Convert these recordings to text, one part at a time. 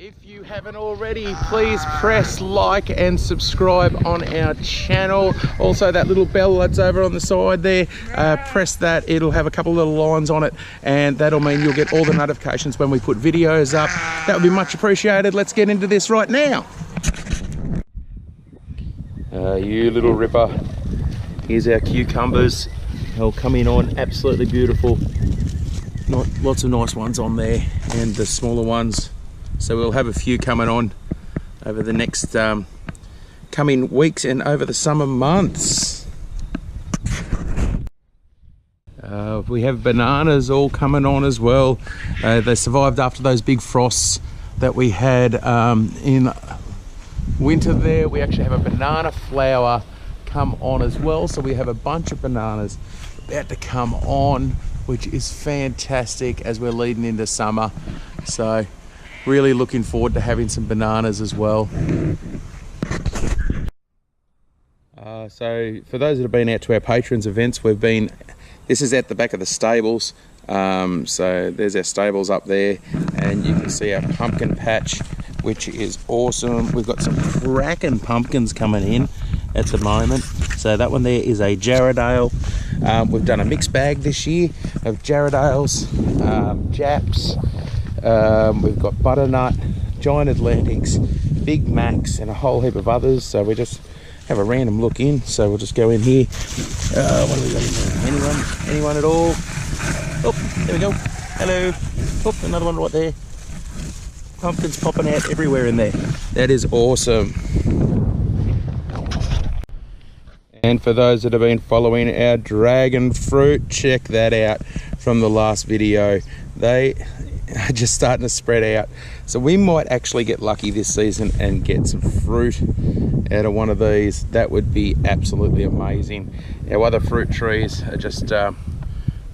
If you haven't already, please press like and subscribe on our channel. Also, that little bell that's over on the side there, press that. It'll have a couple of little lines on it, and that'll mean you'll get all the notifications when we put videos up. That would be much appreciated. Let's get into this right now. You little ripper. Here's our cucumbers. They'll come in on absolutely beautiful. Lots of nice ones on there, and the smaller ones. So we'll have a few coming on over the next coming weeks and over the summer months. We have bananas all coming on as well. They survived after those big frosts that we had in winter there. We actually have a banana flower come on as well. So we have a bunch of bananas about to come on, which is fantastic as we're leading into summer. So really looking forward to having some bananas as well. So for those that have been out to our patrons events, this is at the back of the stables. So there's our stables up there, and you can see our pumpkin patch, which is awesome. We've got some cracking pumpkins coming in at the moment. So that one there is a Jarrahdale. We've done a mixed bag this year of Jarrahdales, Japs. We've got butternut, giant Atlantics, Big Macs, and a whole heap of others. So we just have a random look in. So we'll just go in here. What do we got in there? Anyone at all? Oh, there we go. Hello. Oh, another one right there. Pumpkins popping out everywhere in there. That is awesome. And for those that have been following our dragon fruit, check that out from the last video. They are just starting to spread out. So we might actually get lucky this season and get some fruit out of one of these. That would be absolutely amazing. Our other fruit trees are just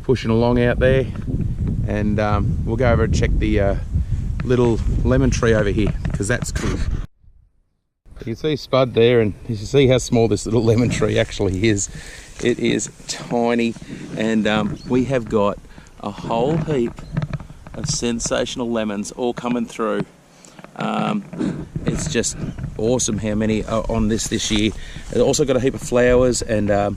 pushing along out there. And we'll go over and check the little lemon tree over here, because that's cool. You can see Spud there, and you can see how small this little lemon tree actually is. It is tiny, and we have got a whole heap of sensational lemons all coming through. It's just awesome how many are on this year. It's also got a heap of flowers and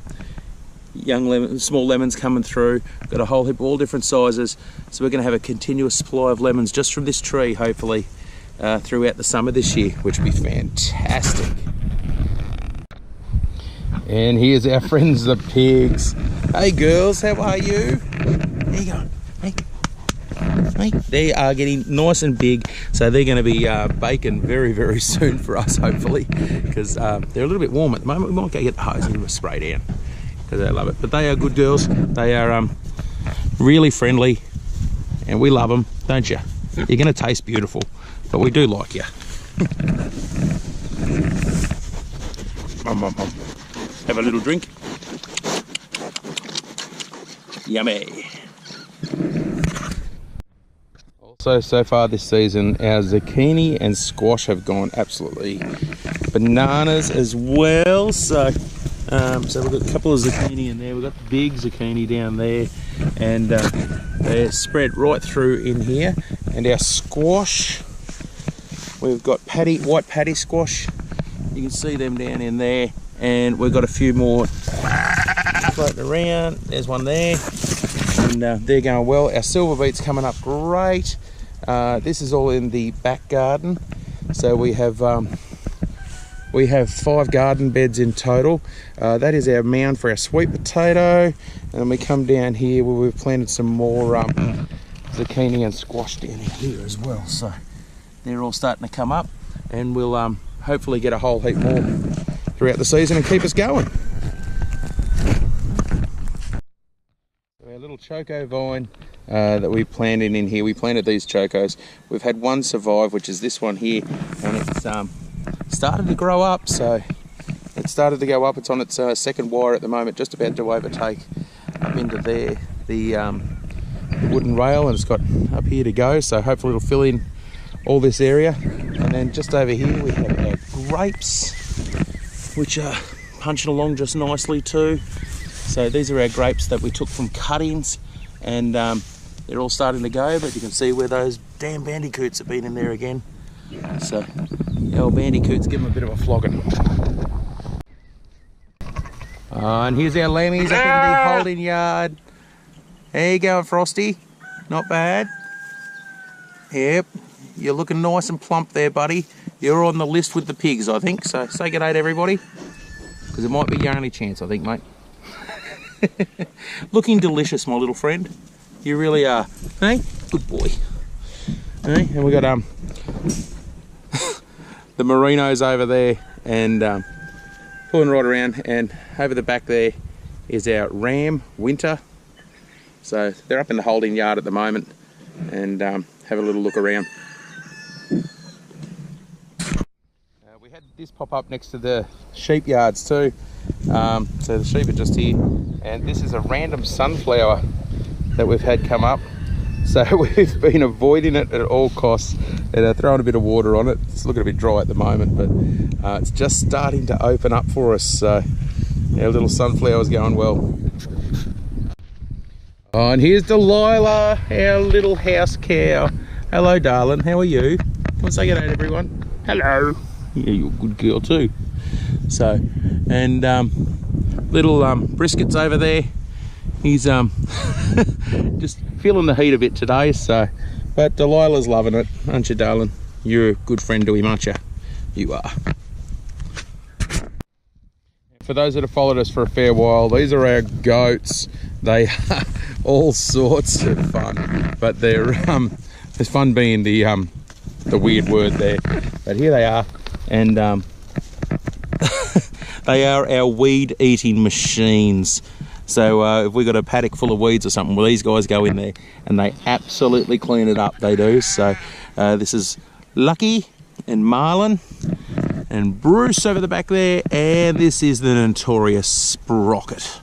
young lemons, small lemons coming through. Got a whole heap of all different sizes. So we're going to have a continuous supply of lemons just from this tree, hopefully, throughout the summer this year, which would be fantastic. And here's our friends the pigs. Hey girls, how are you? There you go. Hey. They are getting nice and big, so they're going to be baking very, very soon for us, hopefully, because they're a little bit warm at the moment. We might go get the hose and spray down, because they love it. But they are good girls. They are really friendly, and we love them, don't you? You're going to taste beautiful, but we do like you. Have a little drink. Yummy. So far this season, our zucchini and squash have gone absolutely bananas as well. So we've got a couple of zucchini in there. We've got the big zucchini down there, and they're spread right through in here. And our squash, we've got white paddy squash. You can see them down in there, and we've got a few more floating around. There's one there, and they're going well. Our silver beet's coming up great. This is all in the back garden, so we have 5 garden beds in total. That is our mound for our sweet potato, and then we come down here where we've planted some more zucchini and squash down here as well. So they're all starting to come up, and we'll hopefully get a whole heap more throughout the season and keep us going. So our little choco vine that we planted in here, we planted these chocos. We've had one survive, which is this one here, and it's started to grow up. So it started to go up. It's on its second wire at the moment, just about to overtake up into there the wooden rail, and it's got up here to go. So hopefully it'll fill in all this area. And then just over here we have our grapes, which are punching along just nicely too. So these are our grapes that we took from cuttings, and they're all starting to go, but you can see where those damn bandicoots have been in there again. So the old bandicoots give them a bit of a flogging. And here's our lammies up in the holding yard. There you go, Frosty. Not bad. Yep, you're looking nice and plump there, buddy. You're on the list with the pigs, I think. So say good day to everybody, because it might be your only chance, I think, mate. Looking delicious, my little friend. You really are. Hey, good boy. Hey, and we got the merinos over there, and pulling right around, and over the back there is our ram Winter. So they're up in the holding yard at the moment, and have a little look around. We had this pop up next to the sheep yards too. So the sheep are just here, and this is a random sunflower that we've had come up. So we've been avoiding it at all costs, and throwing a bit of water on it. It's looking a bit dry at the moment, but it's just starting to open up for us. So our little sunflower's going well. Oh, and here's Delilah, our little house cow. Hello, darling. How are you? Come on, say good day to everyone. Hello. Yeah, you're a good girl too. So, and little Brisket's over there. He's just feeling the heat a bit today. So, but Delilah's loving it, aren't you, darling? You're a good friend to him, aren't you? You are. For those that have followed us for a fair while, these are our goats. They are all sorts of fun, but they're it's fun being the weird word there. But here they are, and they are our weed eating machines. So if we got a paddock full of weeds or something, well, these guys go in there and they absolutely clean it up. They do. So this is Lucky and Marlon and Bruce over the back there, and this is the notorious Sprocket.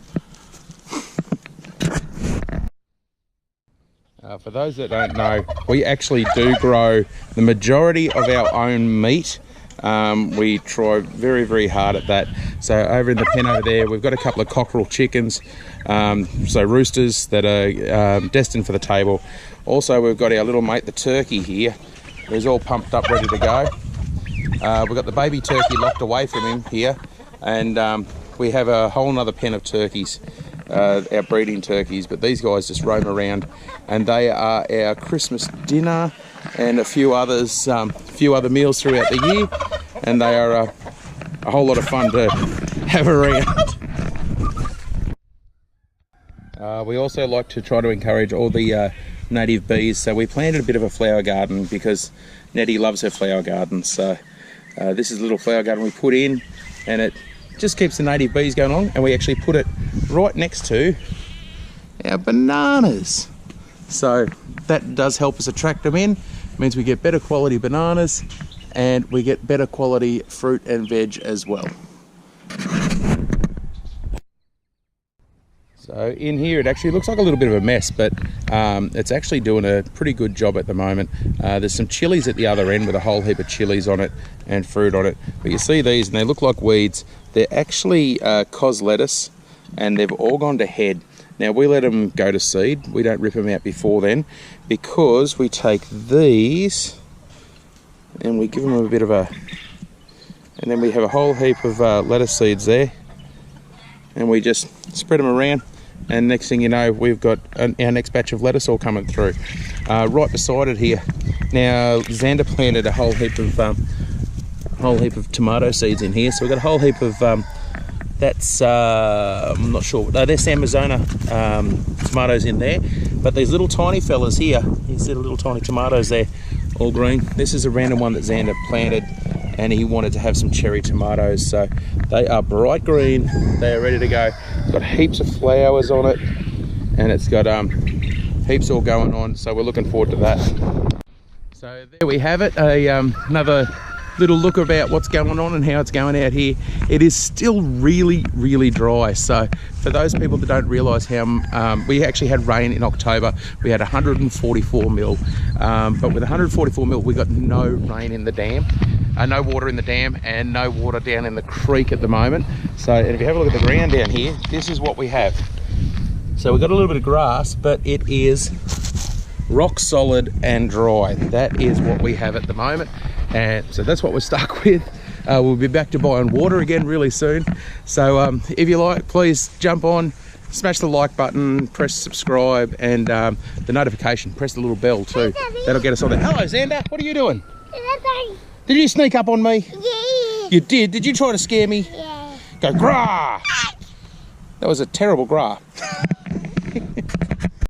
For those that don't know, we actually do grow the majority of our own meat. We try very, very hard at that. So over in the pen over there, we've got a couple of cockerel chickens, so roosters that are destined for the table. Also, we've got our little mate, the turkey here. He's all pumped up, ready to go. We've got the baby turkey locked away from him here, and we have a whole nother pen of turkeys, our breeding turkeys, but these guys just roam around, and they are our Christmas dinner and a few others, few other meals throughout the year, and they are a whole lot of fun to have around. We also like to try to encourage all the native bees, so we planted a bit of a flower garden because Nettie loves her flower garden. So this is a little flower garden we put in, and it just keeps the native bees going on, and we actually put it right next to our bananas. So that does help us attract them in. It means we get better quality bananas, and we get better quality fruit and veg as well. So in here it actually looks like a little bit of a mess, but it's actually doing a pretty good job at the moment. There's some chilies at the other end with a whole heap of chilies on it and fruit on it. But you see these and they look like weeds. They're actually cos lettuce, and they've all gone to head. Now we let them go to seed. We don't rip them out before then, because we take these and we give them a bit of a, and then we have a whole heap of lettuce seeds there, and we just spread them around, and next thing you know, we've got our next batch of lettuce all coming through. Right beside it here, now Xander planted a whole heap of tomato seeds in here, so we've got a whole heap of that's I'm not sure, no, they're Samazona tomatoes in there, but these little tiny fellas here, you see the little tiny tomatoes there, all green. This is a random one that Xander planted, and he wanted to have some cherry tomatoes, so they are bright green. They are ready to go. It's got heaps of flowers on it, and it's got heaps all going on, so we're looking forward to that. So there we have it, another little look about what's going on and how it's going out here. It is still really, really dry. So for those people that don't realise how, we actually had rain in October. We had 144 mil, but with 144 mil, we got no rain in the dam, no water in the dam, and no water down in the creek at the moment. So, and if you have a look at the ground down here, this is what we have. So we've got a little bit of grass, but it is rock solid and dry. That is what we have at the moment, and so that's what we're stuck with. We'll be back to buying water again really soon. So if you like, please jump on, smash the like button, press subscribe, and the notification, press the little bell too. That'll get us on there. Hello Xander, what are you doing? Did you sneak up on me? Yeah. You did? Did you try to scare me? Yeah. Go grah! That was a terrible grah.